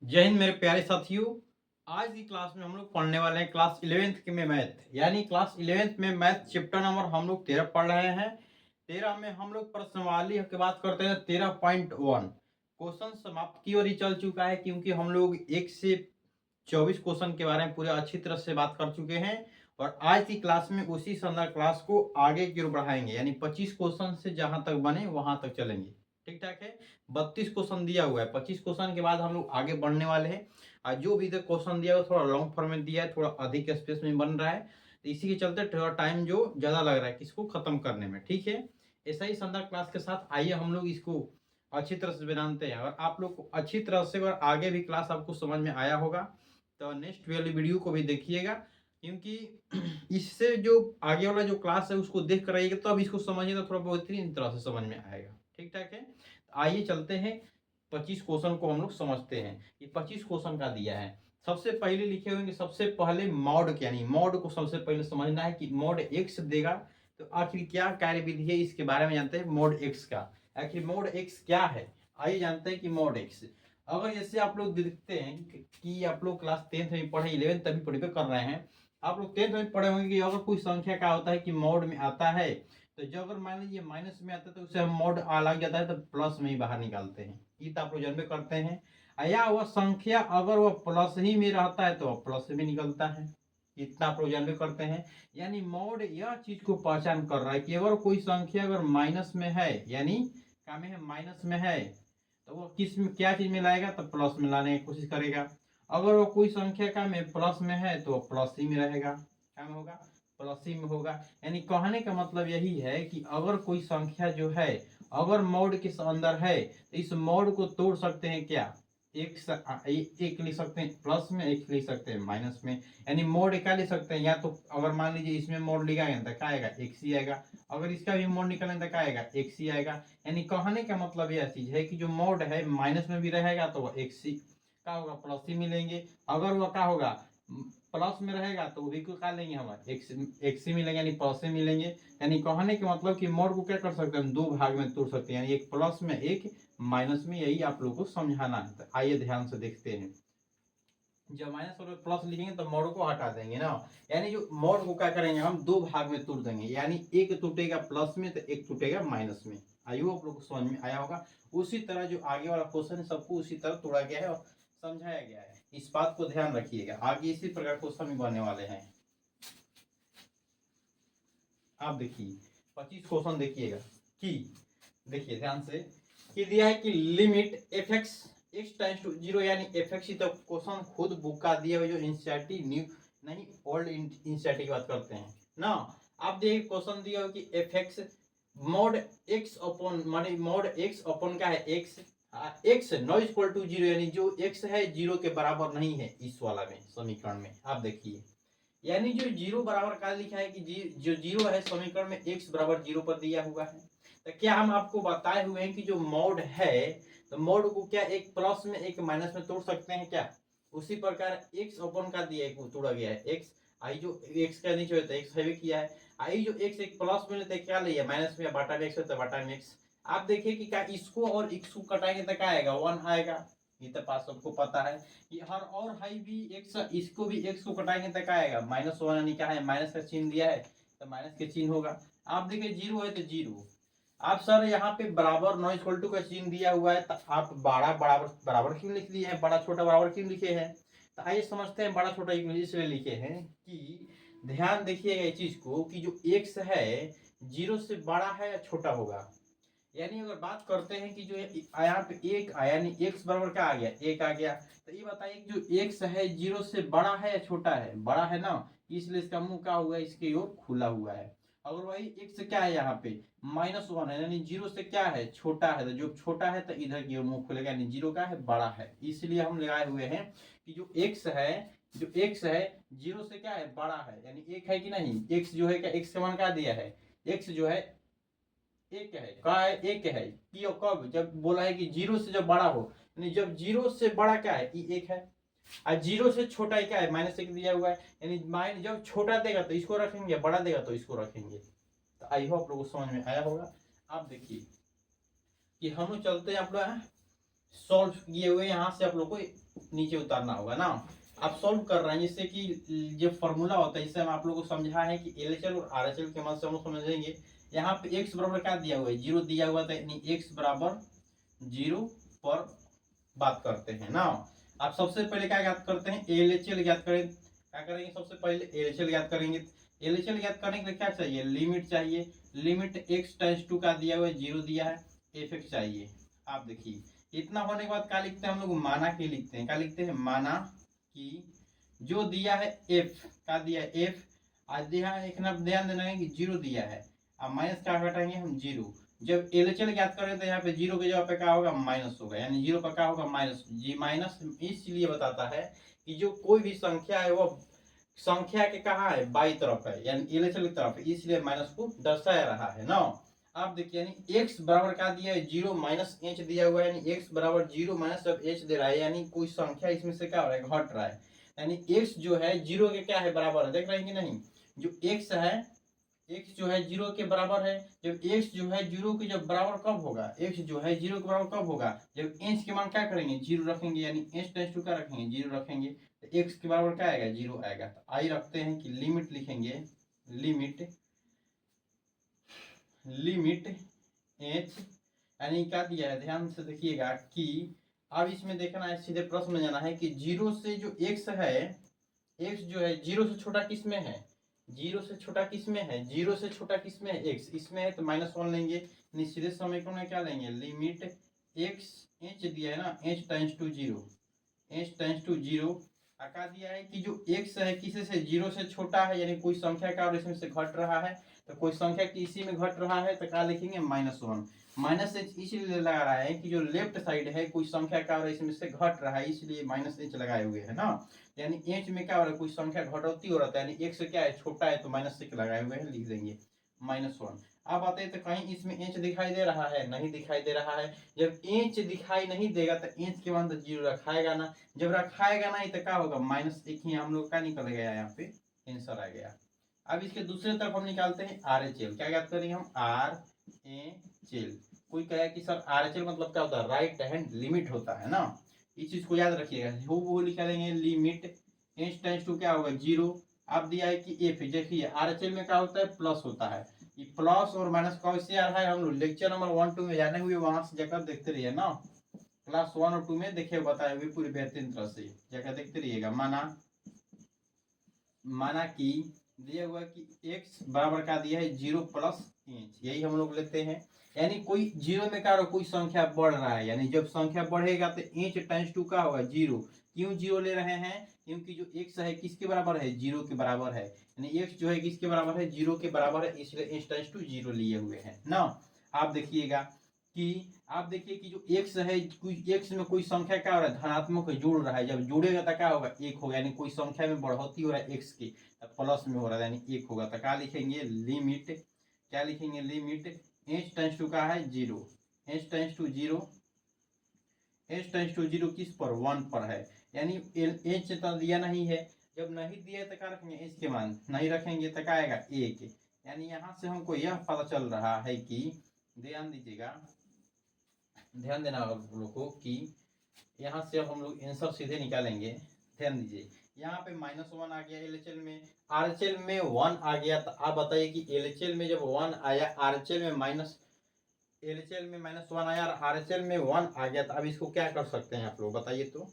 जय हिंद मेरे प्यारे साथियों। आज की क्लास में हम लोग पढ़ने वाले हैं क्लास 11th के में मैथ, यानी क्लास 11th में मैथ चैप्टर नंबर हम लोग 13 पढ़ रहे हैं। 13 में हम लोग प्रश्नावली की बात करते हैं। 13.1 क्वेश्चन समाप्त की ओर ही चल चुका है, क्योंकि हम लोग 1 से 24 क्वेश्चन के बारे में पूरे अच्छी तरह से बात कर चुके हैं। और आज की क्लास में उसी संदर्भ क्लास को आगे की ओर बढ़ाएंगे, यानी 25 क्वेश्चन से जहां तक बने वहां तक चलेंगे। ठीक ठाक है। 32 क्वेश्चन दिया हुआ है। 25 क्वेश्चन के बाद हम लोग आगे बढ़ने वाले हैं। और जो भी इधर क्वेश्चन दिया है थोड़ा लॉन्ग फॉर्म में दिया है, थोड़ा अधिक स्पेस में बन रहा है, तो इसी के चलते थोड़ा टाइम जो ज्यादा लग रहा है किसको खत्म करने में। ठीक है। ऐसा ही संदर्भ क्लास के साथ आइए हम लोग इसको अच्छी तरह से जानते हैं। और आप लोग को अच्छी तरह से और आगे भी क्लास आपको समझ में आया होगा, तो नेक्स्ट वाली वीडियो को भी देखिएगा, क्योंकि इससे जो आगे वाला जो क्लास है उसको देख कर आइएगा, तो अब इसको समझिएगा, थोड़ा बेहतरीन तरह से समझ में आएगा। ठीक ठाक है। तो आइए चलते हैं 25 क्वेश्चन को हम लोग समझते हैं। ये 25 क्वेश्चन का दिया है। सबसे पहले लिखे हुए सबसे पहले मॉड के, यानी मॉड को सबसे पहले समझना है कि मॉड एक्स देगा तो आखिर क्या कार्य विधि है, इसके बारे में जानते हैं मॉड एक्स का। आखिर मॉड एक्स क्या है, आइए जानते हैं कि मॉड एक्स। अगर जैसे आप लोग देखते हैं कि आप लोग क्लास 10th में पढ़े, 11th तभी पढ़े कर रहे हैं, आप लोग 10th में पढ़े होंगे कि अगर कोई संख्या का होता है कि मॉड में आता है, तो जब अगर मान लीजिए माइनस में आता है तो उसे हम मॉड आ लग जाता है तो प्लस में ही बाहर निकालते हैं। ये तो आप लोग जानते करते हैं। या वह संख्या अगर वह प्लस ही में रहता है तो वह प्लस में निकलता है। इतना आप लोग जानते करते हैं। यानी मॉड यह चीज को पहचान कर रहा है कि अगर कोई संख्या अगर माइनस में है, यानी क्या में है, माइनस में है, तो वो किस में क्या चीज में लाएगा, तो प्लस में लाने की कोशिश करेगा। अगर वो कोई संख्या का में प्लस में है तो वो प्लस ही में रहेगा। क्या में होगा, प्लस ही में होगा। यानी कहने का मतलब यही है कि अगर कोई संख्या जो है अगर मॉड के अंदर है तो इस मॉड को तोड़ सकते हैं क्या, एक लिख सकते हैं प्लस में, एक लिख सकते हैं माइनस में। यानी मोड क्या लिख सकते हैं, या तो अगर मान लीजिए इसमें मोड लिखाएंगे तो क्या आएगा, एक्स ही आएगा। अगर इसका भी मोड निकालेंगे तो क्या आएगा, एक्स ही आएगा। यानी कहने का मतलब यह चीज है कि जो मोड है माइनस में भी रहेगा तो वह एक्स ही क्या होगा, प्लस ही मिलेंगे। अगर वह क्या होगा, प्लस में रहेगा तो वो भी को क्या लेंगे, हम एक्स ही मिलेंगे, यानी प्लस ही मिलेंगे। यानी कहने के मतलब कि मोड को क्या कर सकते हैं, हम दो भाग में तोड़ सकते हैं, यानी एक प्लस में एक माइनस में। यही आप लोग को समझाना है। तो आइए ध्यान से देखते हैं। जब माइनस और प्लस लिखेंगे तो मोड को हटा देंगे ना, यानी जो मोड को क्या करेंगे, हम दो भाग में तोड़ देंगे, यानी एक टूटेगा प्लस में तो एक टूटेगा माइनस में। आइए आप लोग को समझ में आया होगा। उसी तरह जो आगे वाला क्वेश्चन है सबको उसी तरह तोड़ा गया है और समझाया गया है। इस बात को ध्यान रखिएगा, आगे इसी प्रकार क्वेश्चन भी बनने वाले हैं। आप देखिए 25 क्वेश्चन देखिएगा कि, देखिए ध्यान से, कि दिया है कि limit F X X times to zero, यानी एफ एक्स। तो क्वेश्चन खुद बुक का दिया हुआ, जो इंसियरिटी न्यू नहीं ओल्ड इंसियरिटी की बात करते हैं ना। आप देखिए क्वेश्चन दिया हो कि F X mod X upon, माने मॉड एक्स अपॉन क्या है, X X not equal to zero, यानी जो एक्स है जीरो के बराबर नहीं है इस वाला में समीकरण में। आप देखिए, यानी जो जीरो बराबर का लिखा है कि जो जीरो है समीकरण में एक्स बराबर जीरो पर दिया हुआ है। तो क्या हम आपको बताए हुए हैं कि जो मोड है, तो मोड को क्या एक प्लस में एक माइनस में तोड़ सकते हैं क्या। उसी प्रकार एक्स ओपन का दिया है, तोड़ा गया है एक्स। आई जो एक्स का नीचे होता है एक्स हैवी किया है, आई जो एक्स एक प्लस में लेते क्या लिया माइनस में, बाटा में एक्स होता है बाटा में एक्स। आप देखिए कि क्या इसको और इसको कटाएंगे तो क्या आएगा, वन आएगा। ये तो पास सबको पता है कि हर और हाई भी एक्स, इसको भी एक्स को कटाएंगे तो क्या आएगा, माइनस वन, यानी क्या है माइनस का चिन्ह दिया है तो माइनस के चिन्ह होगा। आप देखिए जीरो है तो जीरो। आप सर यहाँ पे बराबर नॉट इक्वल टू का चिन्ह दिया हुआ है, तो आप बड़ा बराबर बराबर क्यों लिख लिए हैं, बड़ा छोटा बराबर क्यों लिखे हैं। तो आइए समझते हैं बड़ा छोटा इसलिए लिखे हैं कि ध्यान देखिएगा इस चीज को कि जो एक्स है जीरो से बड़ा है या छोटा होगा। यानी अगर बात करते हैं कि जो यहाँ पे एक आया, यानी एक्स बराबर क्या आ गया, एक आ गया। तो ये बताइए कि जो एक्स है जीरो से बड़ा है या छोटा है, बड़ा है ना, इसलिए इसका मुंह क्या हुआ है, इसकी ओर खुला हुआ है। अगर वही एक्स क्या है यहाँ पे माइनस वन है, यानी जीरो से क्या है छोटा है, तो जो छोटा है तो इधर की ओर मुंह खुलेगा, यानी जीरो का है बड़ा है। इसलिए हम लगाए हुए हैं कि जो एक्स है, जो एक्स है जीरो से क्या है बड़ा है, यानी एक है कि नहीं, एक्स जो है क्या, एक्स का मान क्या दिया है, एक्स जो है एक है, का है एक है कि कब, जब बोला है कि जीरो से जब बड़ा हो, यानी जब जीरो से बड़ा क्या है ई एक है, और जीरो से छोटा क्या है माइनस एक दिया हुआ है। यानी माइन जब छोटा देगा तो इसको रखेंगे, बड़ा देगा तो इसको रखेंगे। तो आई होप लोगों को समझ में आया होगा। आप देखिए कि हम लोग चलते हैं आप लोग सॉल्व किए हुए यहाँ से आप लोग को नीचे उतारना होगा ना। आप सॉल्व कर रहे हैं जिससे कि जो फॉर्मूला होता है, इससे हम आप लोगों को समझा है कि एलएचएल और आरएचएल के मदद से हम लोग समझेंगे। यहाँ पे एक्स बराबर क्या दिया हुआ है, 0 दिया हुआ था, यानी एक्स बराबर 0 पर बात करते हैं ना। आप सबसे पहले क्या ज्ञात करते हैं, एलएचएल ज्ञात करें। क्या करेंगे, सबसे पहले एलएचएल ज्ञात करेंगे। एलएचएल ज्ञात करने के लिए क्या चाहिए, लिमिट चाहिए। लिमिट एक्स टेंड्स टू का दिया हुआ है, 0 दिया है, एफ एक्स चाहिए। आप देखिए इतना होने के बाद क्या लिखते हैं हम लोग, माना की लिखते हैं। क्या लिखते हैं, माना कि जो दिया है एफ, का दिया है एफ, आज दिया है, एक ध्यान देना है कि 0 दिया है। अब माइनस क्या घटाएंगे हम, 0। जब एलएचएल ज्ञात करें तो यहाँ पे 0 के जगह पे क्या होगा, माइनस होगा, यानी 0 पर क्या होगा, माइनस। जी माइनस इसलिए बताता है कि जो कोई भी संख्या है वो संख्या के कहाँ है, बाई तरफ है, यानी एलएचएल की तरफ है, इसलिए माइनस को दर्शाया रहा है ना। आप देखिए यानी एक्स बराबर क्या दिया है, 0 माइनस एच दिया हुआ है, यानी एक्स बराबर 0 माइनस अब एच दे रहा है, यानी कोई संख्या इसमें से क्या हो रहा है, घट रहा है। यानी एक्स जो है 0 के क्या है, बराबर है, देख रहे हैं कि नहीं। जो एक्स है, एक्स जो है 0 के बराबर है। जब एक्स जो है 0 के जब बराबर कब होगा, एक्स जो है 0 के बराबर कब होगा, जब एच के मान क्या करेंगे, 0 रखेंगे, यानी एच टेंस टू क्या रखेंगे, 0 रखेंगे, तो एक्स के बराबर क्या आएगा, 0 आएगा। तो आई रखते हैं कि लिमिट लिखेंगे, लिमिट लिमिट एच, यानी क्या दिया है, ध्यान से देखिएगा कि अब इसमें देखना है, सीधे प्रश्न में जाना है कि 0 से जो एक्स है, एक्स जो है 0 से छोटा किस में है, 0 से छोटा किस में है, 0 से छोटा किस में है, एक्स इसमें है, तो -1 लेंगे। सीधे समीकरण में क्या लेंगे, लिमिट एक्स, एच दिया है ना, H tends to 0, H tends to 0। क्या दिया है कि जो एक्स है किसी से 0 से छोटा है, यानी कोई संख्या का और इसमें से घट रहा है, तो कोई संख्या किसी में घट रहा है तो क्या लिखेंगे, -1। माइनस एच इसलिए लगा रहा है कि जो लेफ्ट साइड है कोई संख्या का और इसमें से घट रहा है, इसलिए माइनस एच लगाए हुए है ना। यानी एच में क्या हो रहा है, कोई संख्या घटौती हो रहा है, यानी एक्स क्या है, छोटा है, तो माइनस एच लगाए हुए हैं, लिख देंगे -1। अब आते हैं तो कहीं इसमें एच दिखाई दे रहा है, नहीं दिखाई दे रहा है। जब एच दिखाई नहीं देगा तो एच के मान तो 0 रखाएगा ना, जब रखाएगा नहीं तो क्या होगा, -1 ही हम लोग का निकल गया, यहाँ पे आंसर आ गया। अब इसके दूसरे तरफ हम निकालते हैं आर एच एल। क्या याद करेंगे हम, आर एच एल। कोई कहे कि सर आर एच एल मतलब क्या होता है, राइट हैंड लिमिट होता है ना, इस चीज को याद रखिएगा। वो निकालेंगे लिमिट एच टेंड्स टू क्या होगा, 0। अब दिया है कि एफ, देखिए आर एच एल में क्या होता है, प्लस होता है। ये प्लस और माइनस कैसे आ रहा है, हम लोग लेक्चर नंबर 1 2 में जाने हुए, वहां से जाकर देखते रहिए ना। क्लास 1 और 2 में देखिए बताए हुए पूरी बेहतरीन तरह से, जाकर देखते रहिएगा। माना कि दिया हुआ कि x बराबर का दिया है 0 प्लस एच, यही हम लोग लेते हैं। यानी कोई 0 में क्या होगा, कोई संख्या बढ़ रहा है, यानी जब संख्या बढ़ेगा तो एच टेंड्स टू का होगा 0। क्यों 0 ले रहे हैं, क्योंकि जो x है किसके बराबर है, 0 के बराबर है, यानी x जो है किसके बराबर है, 0 के बराबर है, इसलिए एच टेंड्स टू 0 लिए हुए हैं ना। आप देखिएगा कि आप देखिए कि जो x है, कोई x में कोई संख्या क्या हो रहा है, धनात्मक जुड़ रहा है, जब जुड़ेगा तो क्या होगा, 1 होगा, यानी कोई संख्या में बढ़ोतरी हो रहा है x की, प्लस में हो रहा है, यानी 1 होगा। तो क्या लिखेंगे, लिमिट, क्या लिखेंगे, लिमिट एच टेंड्स टू का है 0, H tends to 0, H tends to 0 किस पर, 1 पर है, यानी एच तो दिया नहीं है। जब नहीं दिया तो क्या रखेंगे, एच के मान नहीं रखेंगे तो क्या आएगा, 1। यानी यहाँ से हमको यह पता चल रहा है कि, ध्यान दीजिएगा, ध्यान देना आप लोग को कि यहाँ से अब हम लोग आंसर सीधे निकालेंगे। ध्यान दीजिए, यहाँ पे -1 आ गया एलएचएल में, आरएचएल में 1 आ गया। तो आप बताइए कि एलएचएल में जब 1 आया, आरएचएल में एलएचएल में -1 आया और आरएचएल में 1 आ गया, तो अब इसको क्या कर सकते हैं आप लोग बताइए। तो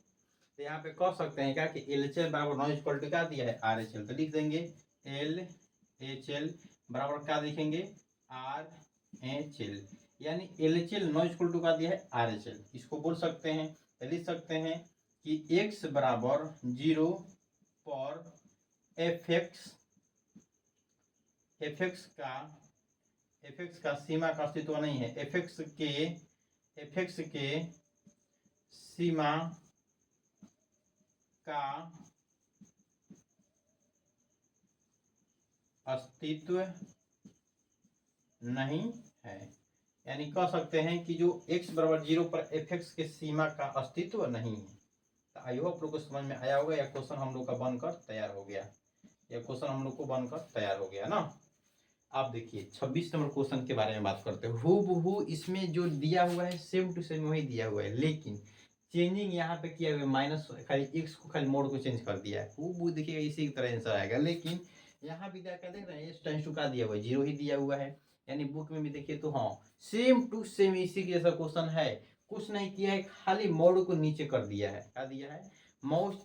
यहाँ पे कह सकते हैं क्या कि एलएचएल बराबर नॉन इक्वल टू क्या दिया है, आरएचएल, तो लिख देंगे एलएचएल बराबर क्या लिखेंगे, आरएचएल, यानी एलएचएल नॉन इक्वल टू का दिया है आरएचएल। इसको बोल सकते हैं, लिख सकते हैं कि x बराबर 0 पर fx का सीमा का अस्तित्व नहीं है, fx के सीमा का अस्तित्व नहीं है, यानी कह सकते हैं कि जो x बराबर 0 पर fx के सीमा का अस्तित्व नहीं है। तो आई होप आप लोग को समझ में आया होगा, यह क्वेश्चन हम लोग का बनकर तैयार हो गया, यह क्वेश्चन हम लोग को बनकर तैयार हो गया ना। आप देखिए 26 नंबर क्वेश्चन के बारे में बात करते हैं। हूबहू इसमें जो दिया हुआ है सेम टू सेम वही दिया हुआ है, लेकिन चेंजिंग यहाँ पे किया हुआ है, माइनस खाली एक्स को खाली मोड को चेंज कर दिया है। हूबहू देखिएगा इसी की तरह आंसर आएगा, लेकिन यहाँ भी क्या देख रहे हैं, एस टेंस टू का दिया हुआ है, जीरो ही दिया हुआ है। यानी बुक में भी देखिए तो हाँ सेम टू सेम इसी जैसा क्वेश्चन है, कुछ नहीं किया है, खाली मोड को नीचे कर दिया है। क्या दिया है, मोड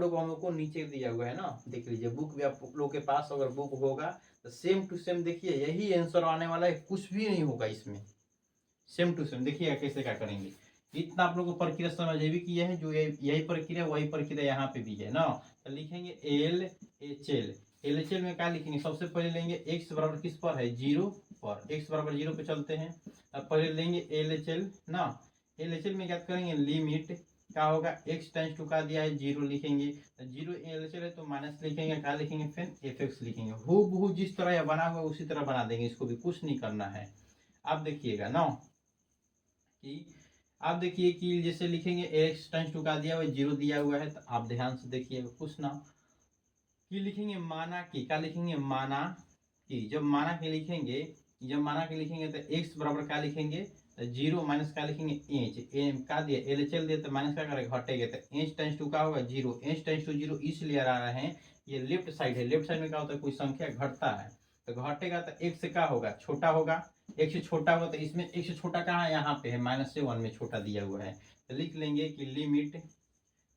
को हम लोग को नीचे दिया हुआ है ना। देख लीजिए बुक भी आप लोग के पास अगर बुक होगा तो सेम टू सेम देखिए यही आंसर आने वाला है, कुछ भी नहीं होगा इसमें, सेम टू सेम। देखिएगा कैसे क्या करेंगे। इतना आप लोग को प्रक्रिया समझ भी किया है, जो यही प्रक्रिया वही प्रक्रिया यहाँ पे भी है ना। तो लिखेंगे L H L. L H L में क्या लिखेंगे, सबसे पहले लेंगे एक्स बराबर किस पर है, जीरो पर। एक्स बराबर जीरो पे चलते हैं। अब पहले लेंगे एल एच एल ना। एल एच एल में क्या करेंगे, लिमिट क्या होगा, एक्स टेंस टू का दिया है जीरो लिखेंगे, जीरो एल एच एल है तो माइनस लिखेंगे, क्या लिखेंगे फिर एफ एक्स लिखेंगे। हूबहू जिस तरह यह बना हुआ है उसी तरह बना देंगे, इसको भी कुछ नहीं करना है। आप देखिएगा ना कि आप देखिए कि जैसे लिखेंगे एक्स टेंस टू का दिया हुआ है, जीरो दिया हुआ है, तो आप ध्यान से देखिएगा कुछ ना कि लिखेंगे माना कि, क्या लिखेंगे माना कि। जब माना के लिखेंगे, जब माना के लिखेंगे तो एक्स बराबर क्या लिखेंगे, तो जीरो माइनस क्या लिखेंगे एच, क्या दिया एल एच एल दिया तो माइनस क्या करेगा घटेगा, तो एच टेंस टू का होगा जीरो। एच टेंस टू जीरो इसलिए आ रहा है, ये लेफ्ट साइड है, लेफ्ट साइड में क्या होता है कोई संख्या घटता है, तो घटेगा तो एक से क्या होगा छोटा होगा, एक से छोटा होगा, तो इसमें एक से छोटा कहाँ है, यहाँ पे है, माइनस से वन में छोटा दिया हुआ है। तो लिख लेंगे कि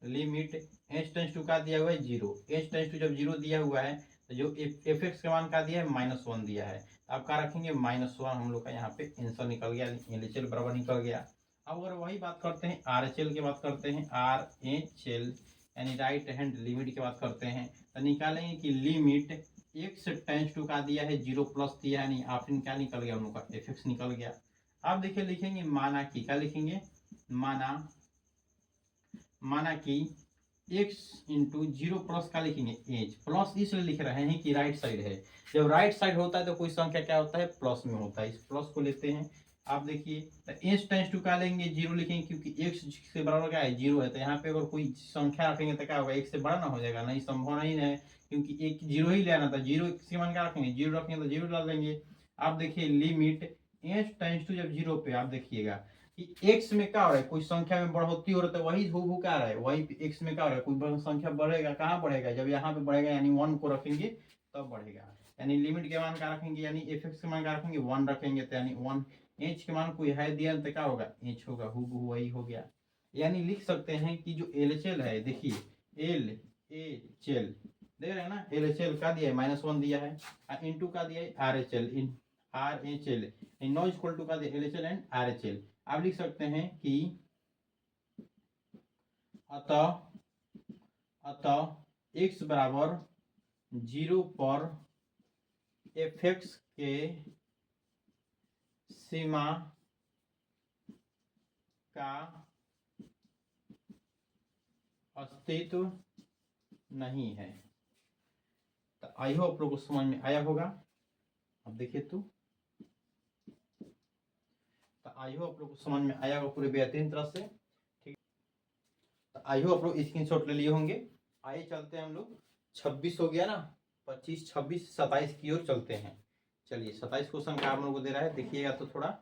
लिमिट एच टेंस टू का दिया हुआ है जीरो। एच टेंस टू जब जीरो दिया हुआ है तो जो एफ एक्स का मान का दिया है माइनस वन दिया है, आप क्या रखेंगे माइनस वन। हम लोग का यहाँ पे आंसर निकल गया, एल एच एल बराबर निकल गया। अब अगर वही बात करते हैं आर एच एल की बात करते हैं, आर एच एल यानी राइट हैंड लिमिट की बात करते हैं, तो निकालेंगे कि लिमिट एक्स टेंस टू का दिया है जीरो प्लस दिया है, नहीं ऑप्शन क्या निकल गया हम लोग का एफ एक्स निकल गया। आप देखिए लिखेंगे माना कि, क्या लिखेंगे माना कि x इंटू जीरो प्लस का लिखेंगे एच, प्लस इसलिए लिख रहे हैं कि राइट साइड है, जब राइट साइड होता है तो कोई संख्या क्या होता है प्लस में होता है, इस प्लस को लेते हैं। आप देखिए तो एच टेंस टू का लेंगे जीरो लिखेंगे, क्योंकि x से बराबर क्या है जीरो है, तो यहाँ पे अगर कोई संख्या रखेंगे तो क्या होगा एक से बड़ा ना हो जाएगा, नहीं संभव नहीं है, क्योंकि एक जीरो ही लेना था, जीरो के मान क्या रखेंगे जीरो रखेंगे तो जीरो डाल देंगे। आप देखिए लिमिट एच टेंस टू जब जीरो पे, आप देखिएगा कि x में क्या हो रहा है, कोई संख्या में बढ़ोतरी हो रहा है, तो वही हूबहू क्या रहा है, वही x में क्या हो रहा है, कोई संख्या बढ़ेगा, कहाँ बढ़ेगा, जब यहाँ पे बढ़ेगा यानी वन को रखेंगे तब बढ़ेगा। यानी लिमिट के मान क्या रखेंगे, यानी एफ एक्स के मान क्या रखेंगे वन रखेंगे, तो यानी वन। एच के मान कोई है दिया तो क्या होगा एच होगा, हूबहू वही हो गया। यानी लिख सकते हैं कि जो एल एच एल है, देखिए एल एच एल देख रहे हैं ना, एल एच एल का दिया है माइनस वन दिया है, इंटू का दिया है आर एच एल, इन R H L no equal to का दिया L H L and R H L. आप लिख सकते हैं कि अतः x बराबर जीरो पर एफ एक्स के सीमा का अस्तित्व नहीं है। तो आई होप आप लोग को समझ में आया होगा। अब देखिए तो आई होप आप लोग को समझ में आया होगा पूरे बेहतरीन तरह से, ठीक। तो आई होप आप लोग स्क्रीनशॉट ले लिए होंगे। आइए चलते हैं हम लोग, 26 हो गया ना, 25 26 27 की ओर चलते हैं। चलिए 27 क्वेश्चन क्या आप लोगों को दे रहा है, देखिएगा तो थोड़ा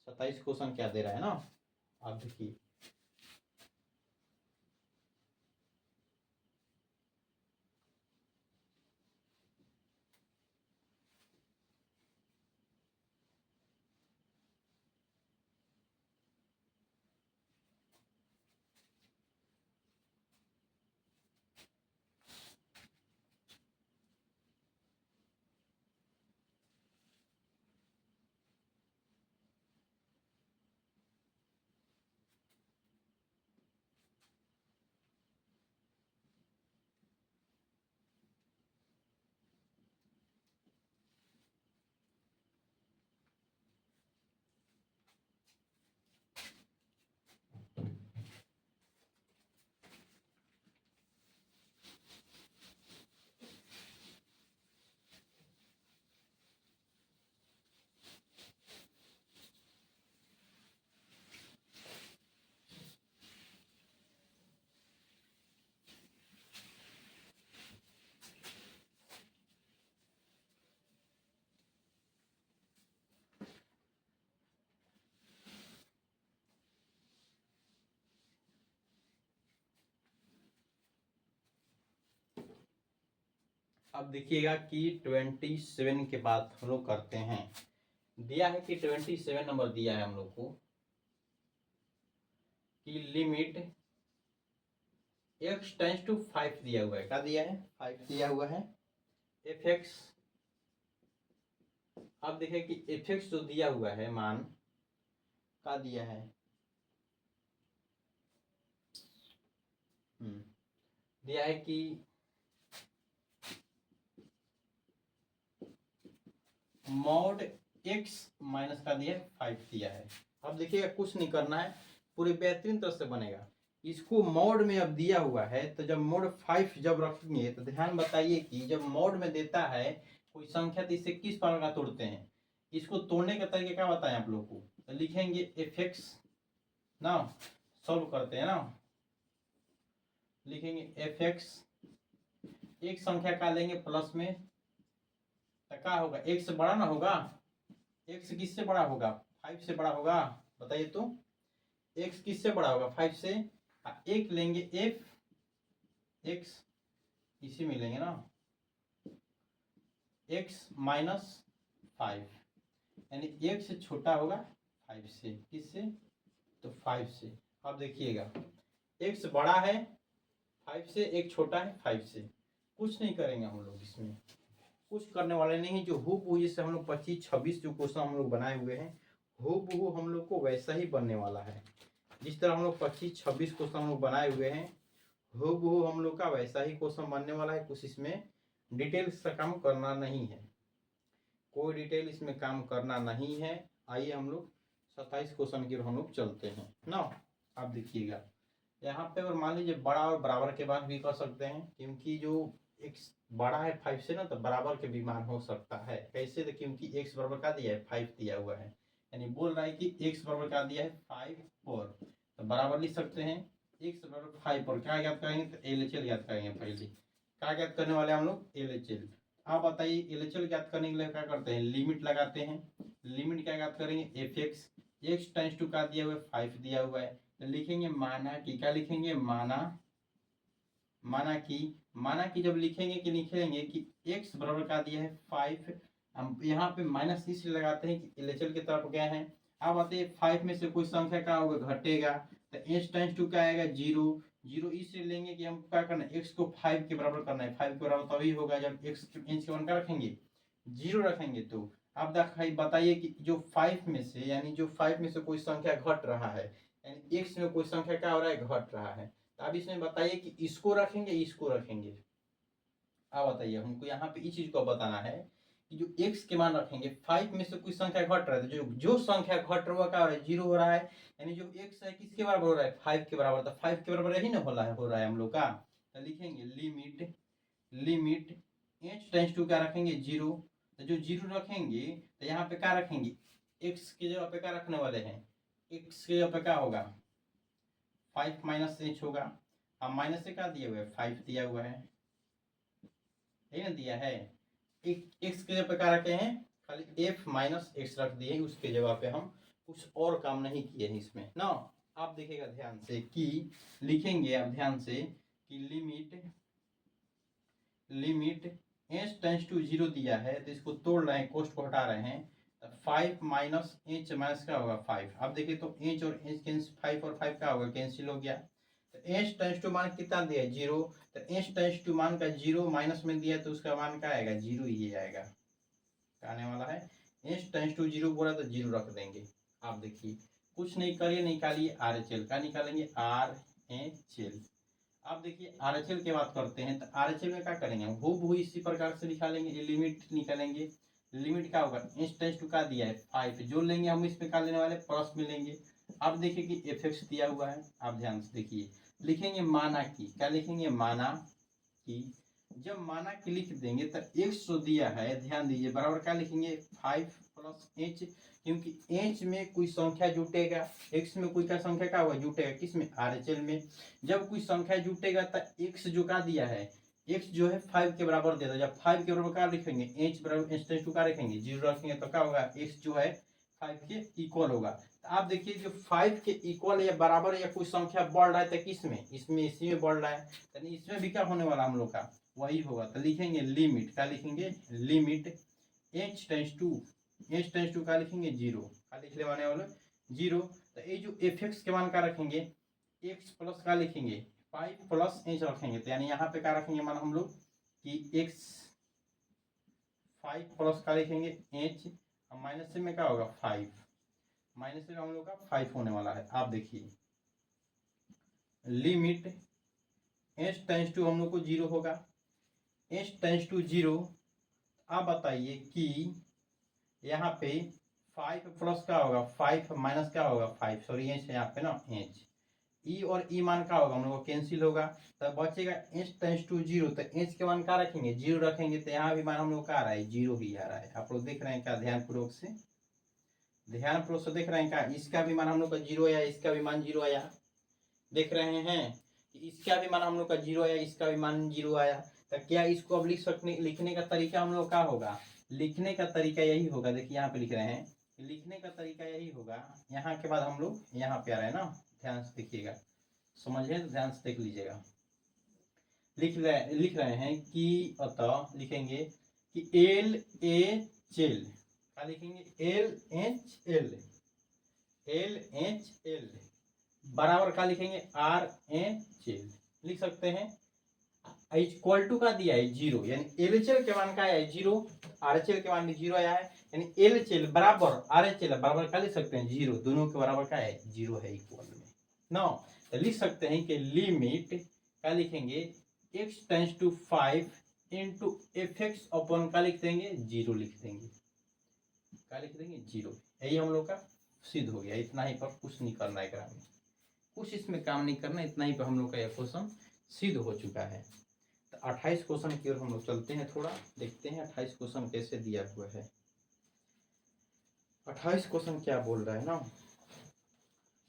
27 क्वेश्चन क्या दे रहा है ना, आप देखिए। अब देखिएगा कि 27 के बाद हम लोग करते हैं। दिया है कि 27 नंबर दिया है हम लोग को कि लिमिट x टेंस टू 5 दिया हुआ है। क्या दिया है? 5 दिया हुआ है एफ एक्स। अब देखिए कि एफ एक्स जो दिया हुआ है मान क्या दिया है, दिया है कि मॉड x माइनस का दिया है 5 दिया है। अब देखिएगा कुछ नहीं करना है, पूरे बेहतरीन तरह से बनेगा। इसको मॉड में अब दिया हुआ है तो जब मॉड 5 जब रखेंगे तो ध्यान बताइए कि जब मॉड में देता है कोई संख्या तो इसे किस प्रकार का तोड़ते हैं। इसको तोड़ने का तरीका क्या बताएं आप लोग को, तो लिखेंगे एफ एक्स ना, सॉल्व करते हैं ना, लिखेंगे एफ एक्स, एक संख्या का लेंगे प्लस में तो क्या होगा, एक से बड़ा ना होगा। एक्स किससे बड़ा होगा? 5 से बड़ा होगा। बताइए तो एक्स किससे बड़ा होगा? 5 से। एक लेंगे एफ एक्स, इसी में लेंगे ना, एक्स माइनस 5, यानी एक से छोटा होगा 5 से। किससे? तो 5 से। अब देखिएगा एक्स बड़ा है 5 से, एक छोटा है 5 से। कुछ नहीं करेंगे हम लोग, इसमें कुछ करने वाले नहीं। जो हूबहू जैसे हम लोग 25-26 जो क्वेश्चन हम लोग बनाए हुए हैं हूबहू हम लोग को वैसा ही बनने वाला है। जिस तरह हम लोग 25-26 क्वेश्चन हम लोग बनाए हुए हैं हूबहू हम लोग का वैसा ही क्वेश्चन बनने वाला है। कुछ इसमें डिटेल्स का काम करना नहीं है, कोई डिटेल इसमें काम करना नहीं है। आइए हम लोग 27 क्वेश्चन की हम लोग चलते हैं ना। आप देखिएगा यहाँ पे अगर मान लीजिए बड़ा और बराबर के बाद भी कर सकते हैं, क्योंकि जो x बड़ा है 5 से ना तो बराबर के भी मान हो सकता है। कैसे? तो क्योंकि x बराबर का दिया है 5 दिया हुआ है, यानी बोल रहा है कि x बराबर का दिया है 5 और तो बराबर लिख सकते हैं x बराबर 5 और क्या ज्ञात करेंगे तो LHL ज्ञात करेंगे। पहले क्या ज्ञात करने वाले हम लोग? LHL। आप बताइए LHL ज्ञात करने के लिए क्या करते हैं? लिमिट लगाते हैं। लिमिट क्या ज्ञात करेंगे? F X, X times to का दिया हुआ है 5 दिया हुआ है तो लिखेंगे माना कि, क्या लिखेंगे? माना कि जब लिखेंगे कि लिखेंगे कि x बराबर का दिया है 5, हम यहाँ पे माइनस इसलिए लगाते हैं कि LHL की तरफ गए हैं। अब आते हैं 5 में से कोई संख्या क्या होगा? घटेगा तो h टाइम्स टू क्या आएगा? 0। 0 इसलिए लेंगे कि हम क्या करना है, x को 5 के बराबर करना है। 5 के बराबर तभी होगा जब x इंच के वन का रखेंगे 0 रखेंगे। तो आप बताइए कि जो 5 में से यानी जो 5 में से कोई संख्या घट रहा है, यानी x में कोई संख्या क्या हो रहा है? घट रहा है। तो अब इसमें बताइए कि इसको रखेंगे इसको रखेंगे। अब बताइए हमको यहाँ पे इस चीज को बताना है कि जो x के मान रखेंगे 5 में से कोई संख्या घट रहा है तो जो संख्या घट रहा है क्या हो रहा है? 0 हो रहा है। यानी जो x है किसके बराबर हो रहा है? 5 के बराबर। तो 5 के बराबर ही ना हो रहा है हम लोग का। तो लिखेंगे लिमिट h टेंस टू क्या रखेंगे? 0। तो जो 0 रखेंगे तो यहाँ पे क्या रखेंगे? x की जगह पे क्या रखने वाले हैं? x की जगह पे क्या होगा? 5 माइनस h होगा। अब माइनस से क्या दिया हुआ है? 5 दिया हुआ है, यही ना दिया है। x की जगह पे क्या रखे हैं? खाली f माइनस x रख दिए, उसके जगह पे हम कुछ और काम नहीं किए हैं इसमें ना। आप देखिएगा ध्यान से कि लिखेंगे आप ध्यान से कि लिमिट h टेंस टू 0 दिया है तो इसको तोड़ रहे हैं, कोष्ट को हटा रहे हैं तो 5 माइनस h माइनस क्या होगा? 5। अब देखिए तो h और h कैंसिल, 5 और 5 क्या होगा? कैंसिल हो गया। तो h टेंस टू मान कितना दिया है? 0। तो h टेंस टू मान का 0 माइनस में दिया तो उसका मान क्या आएगा? 0 ही आएगा। क्या आने वाला है? h टेंस टू 0 बोला तो 0 रख देंगे। आप देखिए कुछ नहीं करिए, निकालिए RHL। क्या निकालेंगे? RHL। अब देखिए RHL की बात करते हैं तो RHL में क्या करेंगे? हूबहू इसी प्रकार से निकालेंगे। लिमिट निकालेंगे। लिमिट क्या होगा? h टेंस टू का दिया है 5, जो लेंगे हम इसमें क्या लेने वाले? प्लस में लेंगे। अब देखिए कि एफ एक्स दिया हुआ है। आप ध्यान से देखिए लिखेंगे माना कि, क्या लिखेंगे? माना कि। जब माना कि लिख देंगे तो x जो दिया है ध्यान दीजिए बराबर क्या लिखेंगे? 5 प्लस h, क्योंकि h में कोई संख्या जुटेगा, x में कोई क्या संख्या का होगा? जुटेगा। किसमें? RHL में। जब कोई संख्या जुटेगा तो x जो का दिया है x जो है 5 के बराबर दे दो। जब 5 के बराबर क्या लिखेंगे? h बराबर h टेंस टू का रखेंगे 0 रखेंगे तो क्या होगा? x जो है 5 के इक्वल होगा। तो आप देखिए जो 5 के इक्वल या बराबर या कोई संख्या बढ़ रहा है तो किसमें? इसमें, इसी में बढ़ रहा है, यानी इसमें भी क्या होने वाला हम लोग का? वही होगा। तो लिखेंगे लिमिट, क्या लिखेंगे, लिमिट h टेंस टू क्या लिखेंगे, जीरो, क्या लिख लेवाने वाले, जीरो। तो ये जो एफ एक्स के मान का रखेंगे, एक्स प्लस का लिखेंगे 5 प्लस एच रखेंगे, तो यानी यहाँ पे क्या रखेंगे मान हम लोग कि एक्स 5 प्लस का लिखेंगे एच, माइनस में क्या होगा 5, माइनस में हम लोग का 5 होने वाला है। आप देखिए लिमिट एच टेंस टू हम लोग को जीरो होगा, एच टेंस टू जीरो। आप बताइए कि यहाँ पे 5 प्लस क्या होगा 5 माइनस क्या होगा 5, सॉरी एच है यहाँ पे ना, एच ई और ई मान क्या होगा हम लोग कैंसिल होगा, तब बचेगा एच टेंस टू जीरो। तो एच के मान क्या रखेंगे, जीरो रखेंगे, तो यहाँ भी मान हम लोग का आ रहा है, जीरो ही आ रहा है। आप लोग देख रहे हैं क्या, ध्यानपूर्वक से देख रहे हैं क्या, इसका भी मान हम लोग का जीरो आया, इसका भी मान जीरो आया, देख रहे हैं कि इसका भी मान हम लोग का जीरो आया, इसका भी मान जीरो आया। तो क्या इसको अब लिखने का तरीका हम लोग का होगा, लिखने का तरीका यही होगा, देखिए यहाँ पे लिख रहे हैं, लिखने का तरीका यही होगा। यहाँ के बाद हम लोग यहाँ पे आ रहे हैं ना, ध्यान से देखिएगा, समझिए तो ध्यान से देख लीजिएगा। लिख रहे हैं कि अतः लिखेंगे कि एल एच एल, क्या लिखेंगे, एल एच एल बराबर क्या लिखेंगे, आर एच एल लिख सकते हैं। इक्वल टू का दिया है जीरो, यानी एल एच एल के मान का है जीरो, आर एच एल के मान भी जीरो आया है, यानी एल एच एल बराबर आर एच एल बराबर क्या लिख सकते हैं, जीरो, दोनों के बराबर क्या है, जीरो है इक्वल में। नो, तो लिख सकते हैं कि लिमिट क्या लिखेंगे, X tends to 5 into F X upon क्या लिख देंगे, जीरो लिख देंगे, क्या लिख देंगे, जीरो। यही हम लोग का सिद्ध हो गया, इतना ही पर कुछ नहीं करना है ग्राम में, कुछ इसमें काम नहीं करना, इतना ही पर हम लोग का यह क्वेश्चन सिद्ध हो चुका है। तो 28 क्वेश्चन की ओर हम लोग चलते हैं, थोड़ा देखते हैं 28 क्वेश्चन कैसे दिया हुआ है। 28 क्वेश्चन क्या बोल रहा है ना,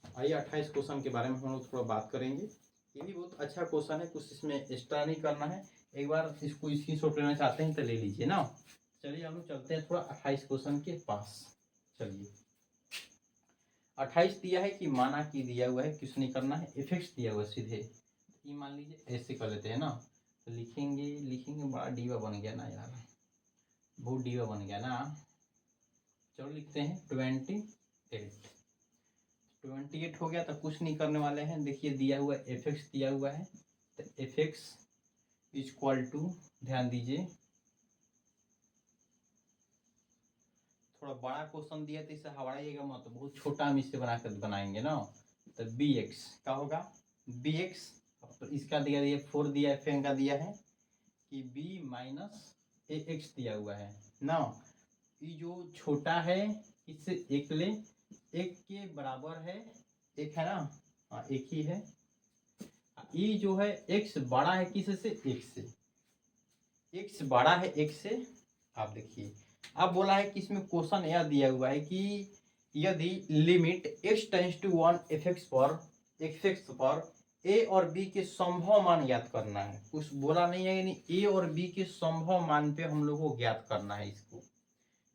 आइए 28 क्वेश्चन के बारे में हम लोग थोड़ा बात करेंगे। ये भी बहुत अच्छा क्वेश्चन है, कुछ इसमें एक्स्ट्रा नहीं करना है, एक बार इसको स्क्रीनशॉट लेना चाहते हैं तो ले लीजिए ना। चलिए हम लोग चलते हैं थोड़ा 28 क्वेश्चन के पास। चलिए 28 दिया है कि माना कि दिया हुआ है, कुछ नहीं करना है, इफेक्ट्स दिया हुआ है सीधे, ये मान लीजिए ऐसे कर लेते हैं ना, तो लिखेंगे बड़ा डीवा बन गया ना यार, बहुत डीवा बन गया ना। चलो लिखते हैं 28 हो गया, तो कुछ नहीं करने वाले हैं, देखिए दिया हुआ एफ एक्स दिया हुआ है, तो एफ एक्स इक्वल टू, ध्यान दीजिए थोड़ा बड़ा क्वेश्चन दिया तो इसे हवाइएगा मत, बहुत छोटा हम इसे बनाएंगे ना। तो बी एक्स क्या होगा, बी एक्स, इसका दिया 4 दिया है, फैन का दिया है कि बी माइनस ए एक्स दिया हुआ है ना, ये जो छोटा है इससे एक ले, एक के बराबर है, एक है ना, हाँ एक ही है, ये जो है एक्स बड़ा है किससे, एक से, एक्स बड़ा है एक से। आप देखिए अब बोला है कि इसमें क्वेश्चन यह दिया हुआ है कि यदि limit x tends to 1 F X पर ए और बी के संभव मान ज्ञात करना है, कुछ बोला नहीं है, यानी ए और बी के संभव मान पे हम लोग को ज्ञात करना है, इसको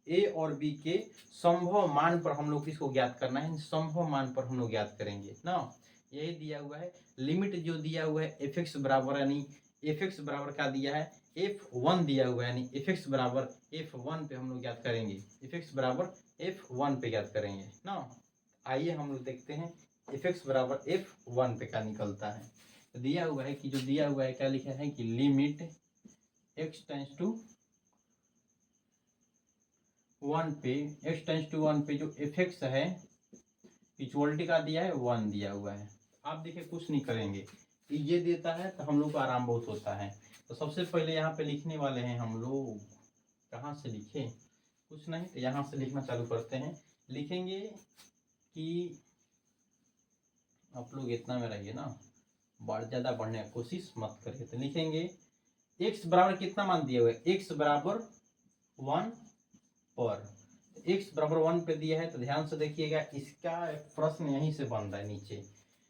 ए और बी के संभव मान पर हम लोग इसको ज्ञात करना है, संभव मान पर हम लोग ज्ञात करेंगे ना। यही दिया हुआ है, लिमिट जो दिया हुआ है एफ एक्स बराबर, यानी एफ एक्स बराबर क्या दिया है, f1 दिया हुआ है, यानी एफ एक्स बराबर f1 पे हम लोग ज्ञात करेंगे, एफ एक्स बराबर f1 पे ज्ञात करेंगे ना। आइए हम लोग देखते हैं एफ एक्स बराबर f1 पे क्या निकलता है। तो दिया हुआ है कि जो दिया हुआ है क्या लिखा है कि लिमिट x टेंस टू 1 पे, x टेंस टू 1 पे जो एफ एक्स है इक्वलिटी का दिया है 1 दिया हुआ है। आप देखिए कुछ नहीं करेंगे, ये देता है तो हम लोग को आराम बहुत होता है। तो सबसे पहले यहाँ पे लिखने वाले हैं हम लोग, कहाँ से लिखें, कुछ नहीं, तो यहाँ से लिखना चालू करते हैं। लिखेंगे कि आप लोग इतना में रहिए ना, ज़्यादा बढ़ने की कोशिश मत करिए। तो लिखेंगे x बराबर कितना मान दिया हुआ है, x बराबर 1 पर, x बराबर 1 पे दिया है, तो ध्यान से देखिएगा, इसका प्रश्न यहीं से बन रहा है नीचे।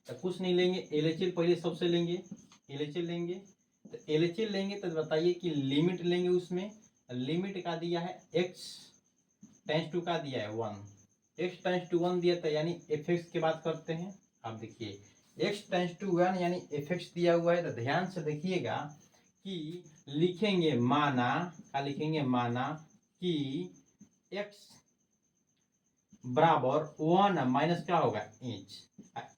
तो कुछ नहीं लेंगे, LHL पहले सबसे लेंगे, LHL लेंगे, तो LHL लेंगे तो बताइए कि लिमिट लेंगे, उसमें लिमिट का दिया है x टेंस टू का दिया है 1, x टेंस टू 1 दिया था, यानी एफ एक्स की बात करते हैं। आप देखिए x टेंस टू 1 यानी एफ एक्स दिया हुआ है, तो ध्यान से देखिएगा कि लिखेंगे माना, क्या लिखेंगे, माना कि x बराबर 1 माइनस क्या होगा, एच।